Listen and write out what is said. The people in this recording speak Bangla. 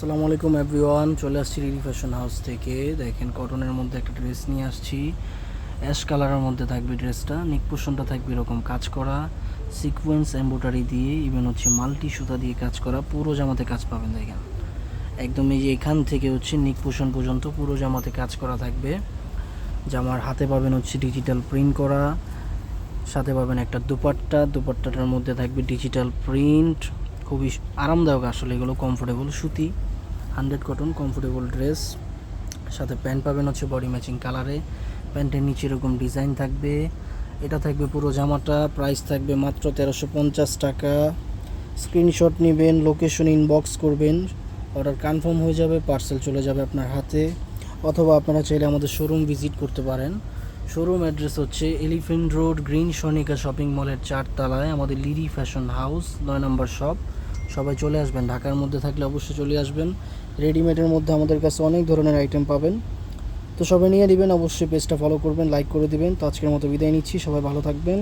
আসসালামু আলাইকুম এভরিওয়ান, চলে আসছি লিলি ফ্যাশন হাউস থেকে। দেখেন কটনের মধ্যে একটা ড্রেস নিয়ে আসছি। অ্যাশ কালারের মধ্যে থাকবে ড্রেসটা। নেক পোর্শনটা থাকবে এরকম কাজ করা, সিকোয়েন্স এমব্রয়ডারি দিয়ে, ইভেন হচ্ছে মাল্টি সুতা দিয়ে কাজ করা। পুরো জামাতে কাজ পাবেন দেখেন, একদম এই যে এখান থেকে হচ্ছে নেক পোর্শন পর্যন্ত পুরো জামাতে কাজ করা থাকবে। জামার হাতে পাবেন হচ্ছে ডিজিটাল প্রিন্ট করা, সাথে পাবেন একটা দুপাট্টাটার মধ্যে থাকবে ডিজিটাল প্রিন্ট। খুবই আরামদায়ক আসলে, এগুলো কমফোর্টেবল সুতি 100 কটন কমফোর্টেবল ড্রেস। সাথে প্যান্ট পাবেন হচ্ছে বডি ম্যাচিং কালারে, প্যান্টের নিচে এরকম ডিজাইন থাকবে। এটা থাকবে পুরো জামাটা, প্রাইস থাকবে মাত্র 1350 টাকা। স্ক্রিনশট নেবেন, লোকেশন ইনবক্স করবেন, অর্ডার কনফার্ম হয়ে যাবে, পার্সেল চলে যাবে আপনার হাতে। অথবা আপনারা চাইলে আমাদের শোরুম ভিজিট করতে পারেন। শোরুম অ্যাড্রেস হচ্ছে elephant road, green Sonica shopping মলের 4 তলায় আমাদের লিরি ফ্যাশন হাউস, 9 নম্বর শপ। সবাই চলে আসবেন, ঢাকার মধ্যে থাকলে অবশ্যই চলে আসবেন। রেডিমেডের মধ্যে আমাদের কাছে অনেক ধরনের আইটেম পাবেন, তো সবাই নিয়ে নেবেন। অবশ্যই পেজটা ফলো করবেন, লাইক করে দিবেন। তো আজকের মতো বিদায় নিচ্ছি, সবাই ভালো থাকবেন।